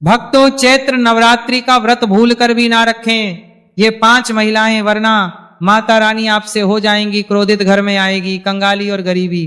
भक्तों, चैत्र नवरात्रि का व्रत भूल कर भी ना रखें ये 5 महिलाएं, वरना माता रानी आपसे हो जाएंगी क्रोधित, घर में आएगी कंगाली और गरीबी।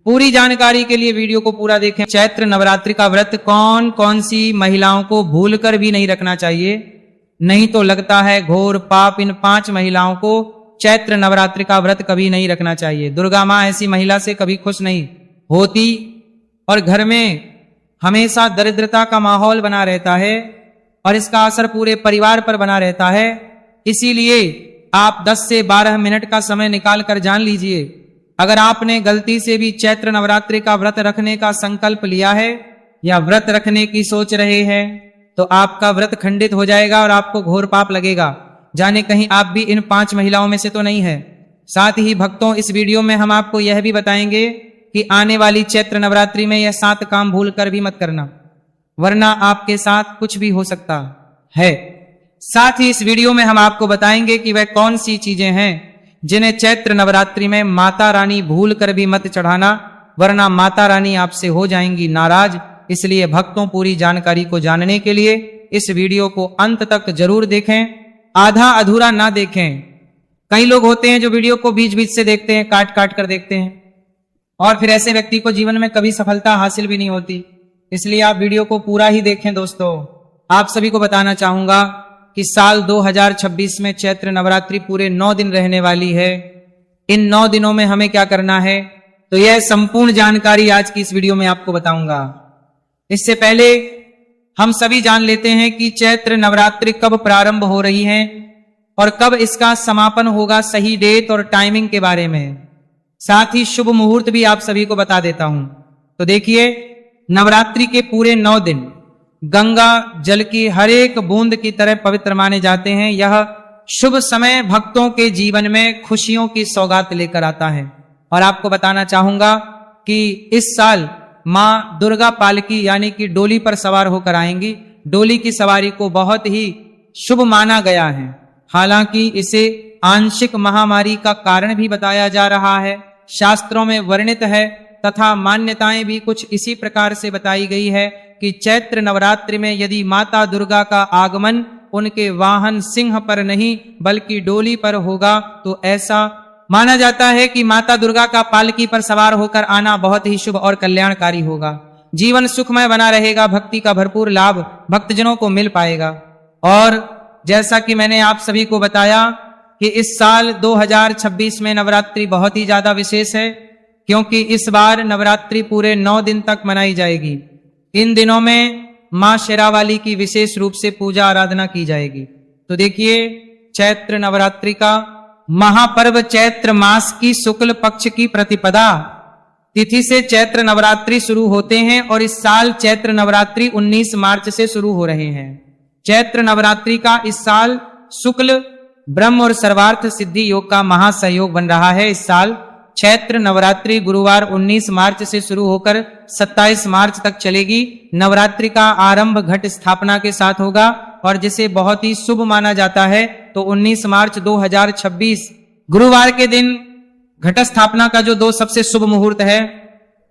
पूरी जानकारी के लिए वीडियो को पूरा देखें। चैत्र नवरात्रि का व्रत कौन कौन सी महिलाओं को भूल कर भी नहीं रखना चाहिए, नहीं तो लगता है घोर पाप। इन 5 महिलाओं को चैत्र नवरात्रि का व्रत कभी नहीं रखना चाहिए। दुर्गा माँ ऐसी महिला से कभी खुश नहीं होती और घर में हमेशा दरिद्रता का माहौल बना रहता है और इसका असर पूरे परिवार पर बना रहता है। इसीलिए आप 10 से 12 मिनट का समय निकाल कर जान लीजिए, अगर आपने गलती से भी चैत्र नवरात्रि का व्रत रखने का संकल्प लिया है या व्रत रखने की सोच रहे हैं तो आपका व्रत खंडित हो जाएगा और आपको घोर पाप लगेगा। जाने कहीं आप भी इन 5 महिलाओं में से तो नहीं है। साथ ही भक्तों, इस वीडियो में हम आपको यह भी बताएंगे कि आने वाली चैत्र नवरात्रि में यह 7 काम भूल कर भी मत करना, वरना आपके साथ कुछ भी हो सकता है। साथ ही इस वीडियो में हम आपको बताएंगे कि वह कौन सी चीजें हैं जिन्हें चैत्र नवरात्रि में माता रानी भूल कर भी मत चढ़ाना, वरना माता रानी आपसे हो जाएंगी नाराज। इसलिए भक्तों, पूरी जानकारी को जानने के लिए इस वीडियो को अंत तक जरूर देखें, आधा अधूरा ना देखें। कई लोग होते हैं जो वीडियो को बीच बीच से देखते हैं, काट काट कर देखते हैं, और फिर ऐसे व्यक्ति को जीवन में कभी सफलता हासिल भी नहीं होती। इसलिए आप वीडियो को पूरा ही देखें। दोस्तों, आप सभी को बताना चाहूंगा कि साल 2026 में चैत्र नवरात्रि पूरे 9 दिन रहने वाली है। इन 9 दिनों में हमें क्या करना है, तो यह संपूर्ण जानकारी आज की इस वीडियो में आपको बताऊंगा। इससे पहले हम सभी जान लेते हैं कि चैत्र नवरात्रि कब प्रारंभ हो रही है और कब इसका समापन होगा, सही डेट और टाइमिंग के बारे में। साथ ही शुभ मुहूर्त भी आप सभी को बता देता हूं। तो देखिए, नवरात्रि के पूरे 9 दिन गंगा जल की हर एक बूंद की तरह पवित्र माने जाते हैं। यह शुभ समय भक्तों के जीवन में खुशियों की सौगात लेकर आता है। और आपको बताना चाहूंगा कि इस साल मां दुर्गा पालकी यानी कि डोली पर सवार होकर आएंगी। डोली की सवारी को बहुत ही शुभ माना गया है। हालांकि इसे आंशिक महामारी का कारण भी बताया जा रहा है, शास्त्रों में वर्णित है, तथा मान्यताएं भी कुछ इसी प्रकार से बताई गई है कि चैत्र नवरात्रि में यदि माता दुर्गा का आगमन उनके वाहन सिंह पर नहीं बल्कि डोली पर होगा तो ऐसा माना जाता है कि माता दुर्गा का पालकी पर सवार होकर आना बहुत ही शुभ और कल्याणकारी होगा। जीवन सुखमय बना रहेगा, भक्ति का भरपूर लाभ भक्तजनों को मिल पाएगा। और जैसा कि मैंने आप सभी को बताया कि इस साल 2026 में नवरात्रि बहुत ही ज्यादा विशेष है, क्योंकि इस बार नवरात्रि पूरे 9 दिन तक मनाई जाएगी। इन दिनों में मां शेरावाली की विशेष रूप से पूजा आराधना की जाएगी। तो देखिए, चैत्र नवरात्रि का महापर्व चैत्र मास की शुक्ल पक्ष की प्रतिपदा तिथि से चैत्र नवरात्रि शुरू होते हैं और इस साल चैत्र नवरात्रि 19 मार्च से शुरू हो रहे हैं। चैत्र नवरात्रि का इस साल शुक्ल ब्रह्म और सर्वार्थ सिद्धि योग का महासहयोग बन रहा है। इस साल चैत्र नवरात्रि गुरुवार 19 मार्च से शुरू होकर 27 मार्च तक चलेगी। नवरात्रि का आरंभ घट स्थापना के साथ होगा और जिसे बहुत ही शुभ माना जाता है। तो 19 मार्च 2026 गुरुवार के दिन घट स्थापना का जो 2 सबसे शुभ मुहूर्त है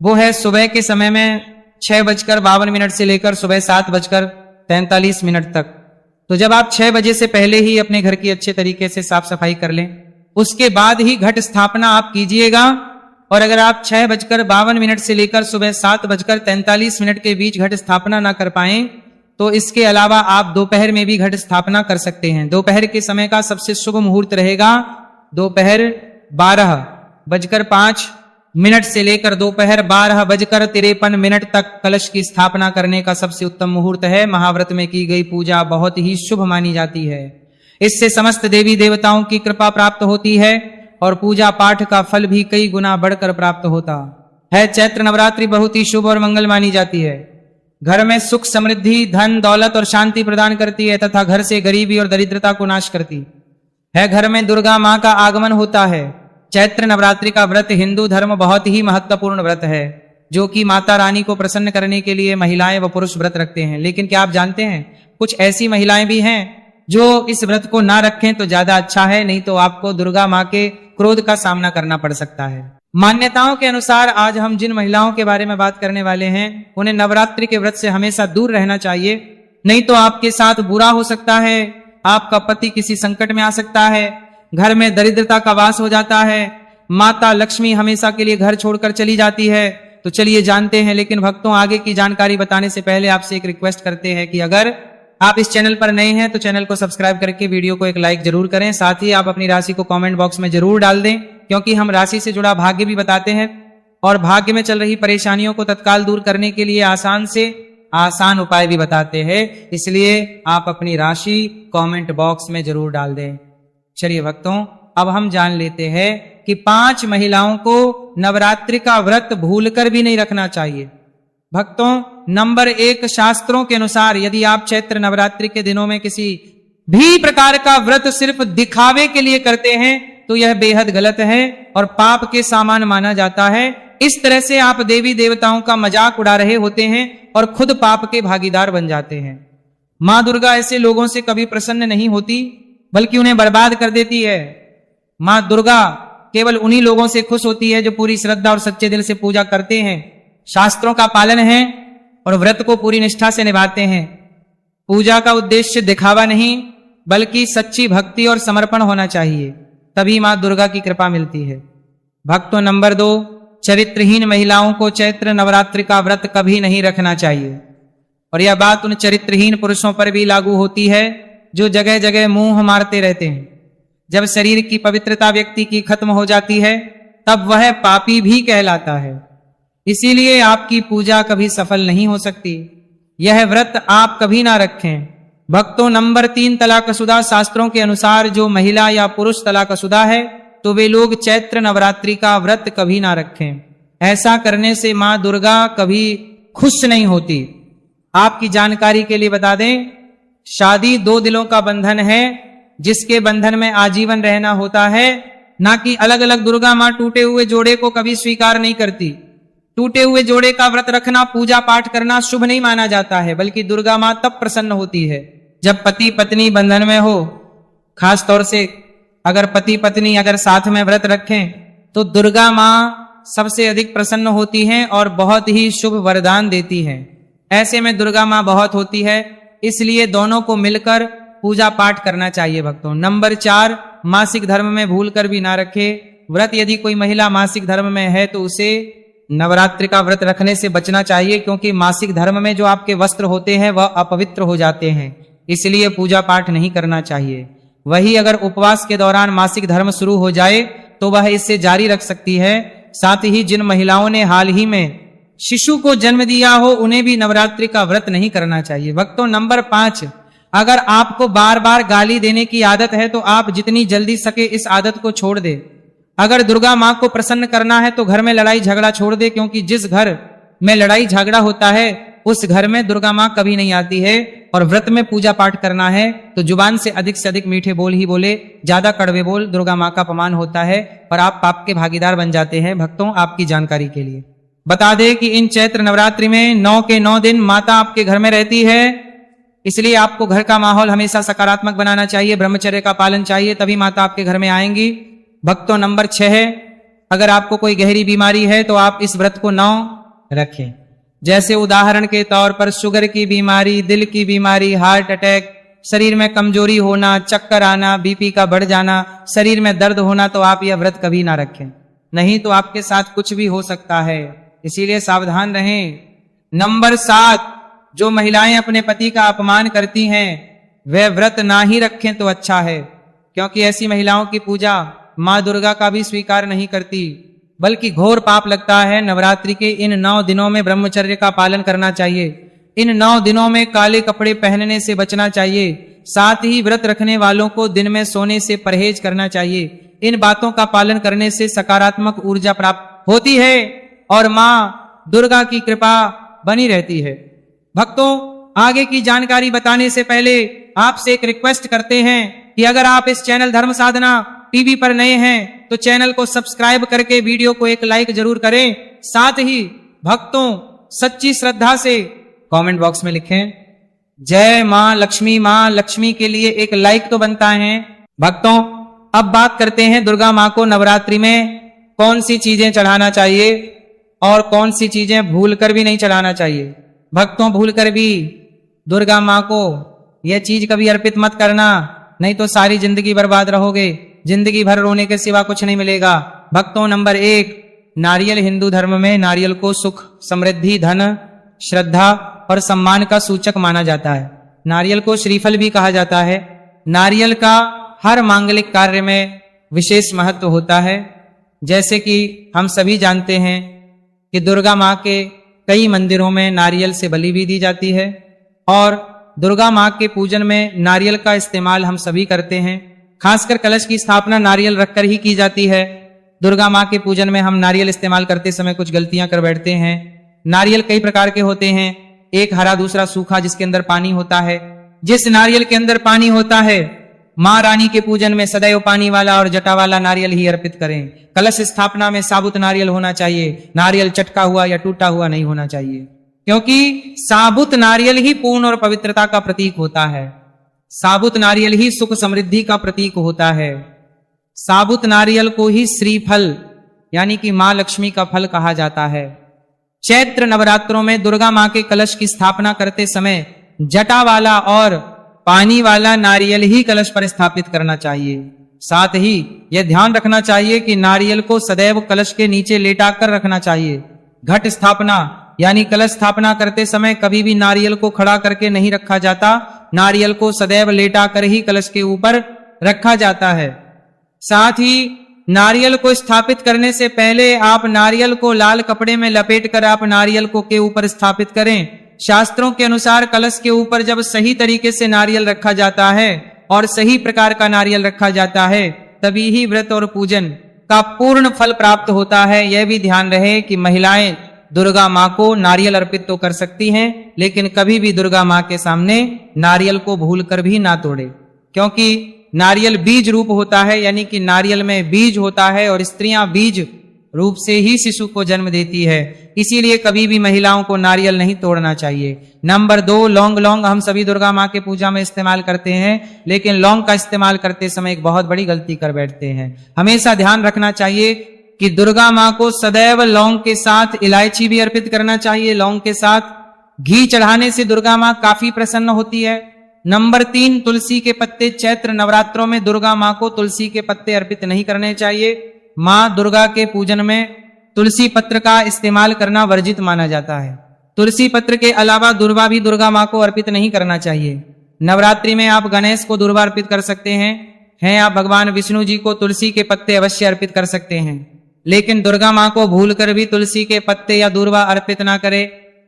वो है सुबह के समय में 6:52 से लेकर सुबह 7:43 तक। तो जब आप 6 बजे से पहले ही अपने घर की अच्छे तरीके से साफ सफाई कर लें, उसके बाद ही घट स्थापना आप कीजिएगा। और अगर आप 6:52 से लेकर सुबह 7:43 के बीच घट स्थापना ना कर पाएं तो इसके अलावा आप दोपहर में भी घट स्थापना कर सकते हैं। दोपहर के समय का सबसे शुभ मुहूर्त रहेगा दोपहर 12:05 से लेकर दोपहर 12:53 तक कलश की स्थापना करने का सबसे उत्तम मुहूर्त है। महाव्रत में की गई पूजा बहुत ही शुभ मानी जाती है। इससे समस्त देवी देवताओं की कृपा प्राप्त होती है और पूजा पाठ का फल भी कई गुना बढ़कर प्राप्त होता है। चैत्र नवरात्रि बहुत ही शुभ और मंगल मानी जाती है। घर में सुख समृद्धि धन दौलत और शांति प्रदान करती है तथा घर से गरीबी और दरिद्रता को नाश करती है। घर में दुर्गा मां का आगमन होता है। चैत्र नवरात्रि का व्रत हिंदू धर्म बहुत ही महत्वपूर्ण व्रत है, जो कि माता रानी को प्रसन्न करने के लिए महिलाएं व पुरुष व्रत रखते हैं। लेकिन क्या आप जानते हैं, कुछ ऐसी महिलाएं भी हैं जो इस व्रत को ना रखें तो ज्यादा अच्छा है, नहीं तो आपको दुर्गा मां के क्रोध का सामना करना पड़ सकता है। मान्यताओं के अनुसार आज हम जिन महिलाओं के बारे में बात करने वाले हैं उन्हें नवरात्रि के व्रत से हमेशा दूर रहना चाहिए, नहीं तो आपके साथ बुरा हो सकता है, आपका पति किसी संकट में आ सकता है, घर में दरिद्रता का वास हो जाता है, माता लक्ष्मी हमेशा के लिए घर छोड़कर चली जाती है। तो चलिए जानते हैं, लेकिन भक्तों आगे की जानकारी बताने से पहले आपसे एक रिक्वेस्ट करते हैं कि अगर आप इस चैनल पर नए हैं तो चैनल को सब्सक्राइब करके वीडियो को एक लाइक जरूर करें। साथ ही आप अपनी राशि को कमेंट बॉक्स में जरूर डाल दें, क्योंकि हम राशि से जुड़ा भाग्य भी बताते हैं और भाग्य में चल रही परेशानियों को तत्काल दूर करने के लिए आसान से आसान उपाय भी बताते हैं। इसलिए आप अपनी राशि कमेंट बॉक्स में जरूर डाल दें। चलिए भक्तों, अब हम जान लेते हैं कि 5 महिलाओं को नवरात्रि का व्रत भूलकर भी नहीं रखना चाहिए। भक्तों, नंबर 1, शास्त्रों के अनुसार यदि आप चैत्र नवरात्रि के दिनों में किसी भी प्रकार का व्रत सिर्फ दिखावे के लिए करते हैं तो यह बेहद गलत है और पाप के समान माना जाता है। इस तरह से आप देवी देवताओं का मजाक उड़ा रहे होते हैं और खुद पाप के भागीदार बन जाते हैं। मां दुर्गा ऐसे लोगों से कभी प्रसन्न नहीं होती, बल्कि उन्हें बर्बाद कर देती है। मां दुर्गा केवल उन्हीं लोगों से खुश होती है जो पूरी श्रद्धा और सच्चे दिल से पूजा करते हैं, शास्त्रों का पालन है और व्रत को पूरी निष्ठा से निभाते हैं। पूजा का उद्देश्य दिखावा नहीं, बल्कि सच्ची भक्ति और समर्पण होना चाहिए, तभी मां दुर्गा की कृपा मिलती है। भक्तों, नंबर 2, चरित्रहीन महिलाओं को चैत्र नवरात्रि का व्रत कभी नहीं रखना चाहिए। और यह बात उन चरित्रहीन पुरुषों पर भी लागू होती है जो जगह जगह मुंह मारते रहते हैं। जब शरीर की पवित्रता व्यक्ति की खत्म हो जाती है तब वह पापी भी कहलाता है। इसीलिए आपकी पूजा कभी सफल नहीं हो सकती। यह व्रत आप कभी ना रखें। भक्तों, नंबर 3, तलाकशुदा शास्त्रों के अनुसार जो महिला या पुरुष तलाकशुदा है तो वे लोग चैत्र नवरात्रि का व्रत कभी ना रखें। ऐसा करने से मां दुर्गा कभी खुश नहीं होती। आपकी जानकारी के लिए बता दें, शादी 2 दिलों का बंधन है जिसके बंधन में आजीवन रहना होता है, ना कि अलग अलग। दुर्गा मां टूटे हुए जोड़े को कभी स्वीकार नहीं करती। टूटे हुए जोड़े का व्रत रखना, पूजा पाठ करना शुभ नहीं माना जाता है, बल्कि दुर्गा मां तब प्रसन्न होती है जब पति पत्नी बंधन में हो। खास तौर से अगर पति पत्नी अगर साथ में व्रत रखें तो दुर्गा मां सबसे अधिक प्रसन्न होती हैं और बहुत ही शुभ वरदान देती हैं। ऐसे में दुर्गा मां बहुत होती है, इसलिए दोनों को मिलकर पूजा पाठ करना चाहिए। भक्तों, नंबर 4, मासिक धर्म में भूलकर भी ना रखे व्रत। यदि कोई महिला मासिक धर्म में है तो उसे नवरात्रि का व्रत रखने से बचना चाहिए, क्योंकि मासिक धर्म में जो आपके वस्त्र होते हैं वह अपवित्र हो जाते हैं, इसलिए पूजा पाठ नहीं करना चाहिए। वही अगर उपवास के दौरान मासिक धर्म शुरू हो जाए तो वह इससे जारी रख सकती है। साथ ही जिन महिलाओं ने हाल ही में शिशु को जन्म दिया हो उन्हें भी नवरात्रि का व्रत नहीं करना चाहिए। भक्तों, नंबर 5, अगर आपको बार बार गाली देने की आदत है तो आप जितनी जल्दी सके इस आदत को छोड़ दे। अगर दुर्गा मां को प्रसन्न करना है तो घर में लड़ाई झगड़ा छोड़ दे, क्योंकि जिस घर में लड़ाई झगड़ा होता है उस घर में दुर्गा मां कभी नहीं आती है। और व्रत में पूजा पाठ करना है तो जुबान से अधिक मीठे बोल ही बोले, ज्यादा कड़वे बोल दुर्गा मां का अपमान होता है और आप पाप के भागीदार बन जाते हैं। भक्तों, आपकी जानकारी के लिए बता दें कि इन चैत्र नवरात्रि में 9 के 9 दिन माता आपके घर में रहती है, इसलिए आपको घर का माहौल हमेशा सकारात्मक बनाना चाहिए, ब्रह्मचर्य का पालन चाहिए, तभी माता आपके घर में आएंगी। भक्तों, नंबर 6 है, अगर आपको कोई गहरी बीमारी है तो आप इस व्रत को 9 रखें। जैसे उदाहरण के तौर पर शुगर की बीमारी, दिल की बीमारी, हार्ट अटैक, शरीर में कमजोरी होना, चक्कर आना, बीपी का बढ़ जाना, शरीर में दर्द होना, तो आप यह व्रत कभी ना रखें, नहीं तो आपके साथ कुछ भी हो सकता है, इसीलिए सावधान रहें। नंबर 7, जो महिलाएं अपने पति का अपमान करती हैं वे व्रत ना ही रखें तो अच्छा है, क्योंकि ऐसी महिलाओं की पूजा मां दुर्गा का भी स्वीकार नहीं करती, बल्कि घोर पाप लगता है। नवरात्रि के इन 9 दिनों में ब्रह्मचर्य का पालन करना चाहिए। इन 9 दिनों में काले कपड़े पहनने से बचना चाहिए। साथ ही व्रत रखने वालों को दिन में सोने से परहेज करना चाहिए। इन बातों का पालन करने से सकारात्मक ऊर्जा प्राप्त होती है और मां दुर्गा की कृपा बनी रहती है। भक्तों, आगे की जानकारी बताने से पहले आपसे एक रिक्वेस्ट करते हैं कि अगर आप इस चैनल धर्म साधना टीवी पर नए हैं तो चैनल को सब्सक्राइब करके वीडियो को एक लाइक जरूर करें। साथ ही भक्तों, सच्ची श्रद्धा से कमेंट बॉक्स में लिखें जय मां लक्ष्मी। मां लक्ष्मी के लिए एक लाइक तो बनता है। भक्तों, अब बात करते हैं दुर्गा मां को नवरात्रि में कौन सी चीजें चढ़ाना चाहिए और कौन सी चीजें भूलकर भी नहीं चढ़ाना चाहिए। भक्तों, भूलकर भी दुर्गा माँ को यह चीज कभी अर्पित मत करना, नहीं तो सारी जिंदगी बर्बाद रहोगे, जिंदगी भर रोने के सिवा कुछ नहीं मिलेगा। भक्तों, नंबर 1, नारियल हिंदू धर्म में नारियल को सुख, समृद्धि, धन, श्रद्धा और सम्मान का सूचक माना जाता है। नारियल को श्रीफल भी कहा जाता है। नारियल का हर मांगलिक कार्य में विशेष महत्व होता है। जैसे कि हम सभी जानते हैं कि दुर्गा माँ के कई मंदिरों में नारियल से बलि भी दी जाती है और दुर्गा माँ के पूजन में नारियल का इस्तेमाल हम सभी करते हैं। खासकर कलश की स्थापना नारियल रखकर ही की जाती है। दुर्गा माँ के पूजन में हम नारियल इस्तेमाल करते समय कुछ गलतियां कर बैठते हैं। नारियल कई प्रकार के होते हैं, एक हरा, दूसरा सूखा, जिसके अंदर पानी होता है। जिस नारियल के अंदर पानी होता है, माँ रानी के पूजन में सदैव पानी वाला और जटा वाला नारियल ही अर्पित करें। कलश स्थापना में साबुत नारियल होना चाहिए, नारियल चटका हुआ या टूटा हुआ नहीं होना चाहिए, क्योंकि साबुत नारियल ही पूर्ण और पवित्रता का प्रतीक होता है। साबुत नारियल ही सुख समृद्धि का प्रतीक होता है। साबुत नारियल को ही श्रीफल यानी कि मां लक्ष्मी का फल कहा जाता है। चैत्र नवरात्रों में दुर्गा मां के कलश की स्थापना करते समय जटा वाला और पानी वाला नारियल ही कलश पर स्थापित करना चाहिए। साथ ही यह ध्यान रखना चाहिए कि नारियल को सदैव कलश के नीचे लेटा कर रखना चाहिए। घट स्थापना यानी कलश स्थापना करते समय कभी भी नारियल को खड़ा करके नहीं रखा जाता, नारियल को सदैव लेटा कर ही कलश के ऊपर रखा जाता है। साथ ही नारियल को स्थापित करने से पहले आप नारियल को लाल कपड़े में लपेटकर आप नारियल को के ऊपर स्थापित करें। शास्त्रों के अनुसार कलश के ऊपर जब सही तरीके से नारियल रखा जाता है और सही प्रकार का नारियल रखा जाता है, तभी ही व्रत और पूजन का पूर्ण फल प्राप्त होता है। यह भी ध्यान रहे कि महिलाएं दुर्गा माँ को नारियल अर्पित तो कर सकती हैं, लेकिन कभी भी दुर्गा माँ के सामने नारियल को भूलकर भी ना तोड़े, क्योंकि नारियल बीज रूप होता है, यानी कि नारियल में बीज होता है और स्त्रियां बीज रूप से ही शिशु को जन्म देती है। इसीलिए कभी भी महिलाओं को नारियल नहीं तोड़ना चाहिए। नंबर 2, लौंग हम सभी दुर्गा माँ के पूजा में इस्तेमाल करते हैं, लेकिन लौंग का इस्तेमाल करते समय एक बहुत बड़ी गलती कर बैठते हैं। हमेशा ध्यान रखना चाहिए कि दुर्गा माँ को सदैव लौंग के साथ इलायची भी अर्पित करना चाहिए। लौंग के साथ घी चढ़ाने से दुर्गा माँ काफी प्रसन्न होती है। नंबर 3, तुलसी के पत्ते। चैत्र नवरात्रों में दुर्गा माँ को तुलसी के पत्ते अर्पित नहीं करने चाहिए। माँ दुर्गा के पूजन में तुलसी पत्र का इस्तेमाल करना वर्जित माना जाता है। तुलसी पत्र के अलावा दूर्वा भी दुर्गा माँ को अर्पित नहीं करना चाहिए। नवरात्रि में आप गणेश को दूर्वा अर्पित कर सकते हैं आप भगवान विष्णु जी को तुलसी के पत्ते अवश्य अर्पित कर सकते हैं, लेकिन दुर्गा माँ को भूलकर भी तुलसी के पत्ते या दूर्वा अर्पित ना करे।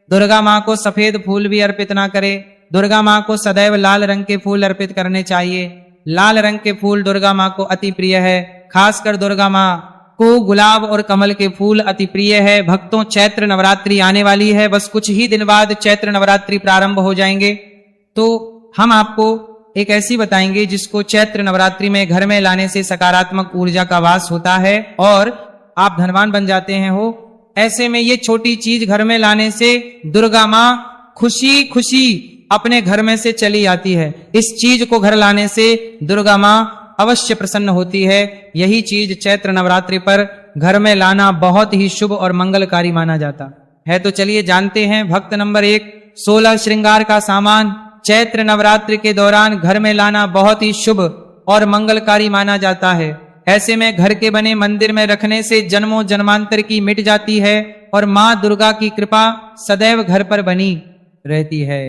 दुर्गा माँ को सफेद फूल भी अर्पित ना करे। दुर्गा माँ को सदैव लाल रंग के फूल अर्पित करने चाहिए। लाल रंग के फूल दुर्गा माँ को अति प्रिय है। खासकर दुर्गा माँ को गुलाब और कमल के फूल अति प्रिय है। भक्तों, चैत्र नवरात्रि आने वाली है, बस कुछ ही दिन बाद चैत्र नवरात्रि प्रारंभ हो जाएंगे। तो हम आपको एक ऐसी बताएंगे जिसको चैत्र नवरात्रि में घर में लाने से सकारात्मक ऊर्जा का वास होता है और आप धनवान बन जाते हैं हो। ऐसे में ये छोटी चीज घर में लाने से दुर्गा माँ खुशी खुशी अपने घर में से चली आती है। इस चीज को घर लाने से दुर्गा माँ अवश्य प्रसन्न होती है। यही चीज चैत्र नवरात्रि पर घर में लाना बहुत ही शुभ और मंगलकारी माना जाता है। तो चलिए जानते हैं। भक्त नंबर 1, 16 श्रृंगार का सामान चैत्र नवरात्रि के दौरान घर में लाना बहुत ही शुभ और मंगलकारी माना जाता है। ऐसे में घर के बने मंदिर में रखने से जन्मों जन्मांतर की मिट जाती है और माँ दुर्गा की कृपा सदैव घर पर बनी रहती है।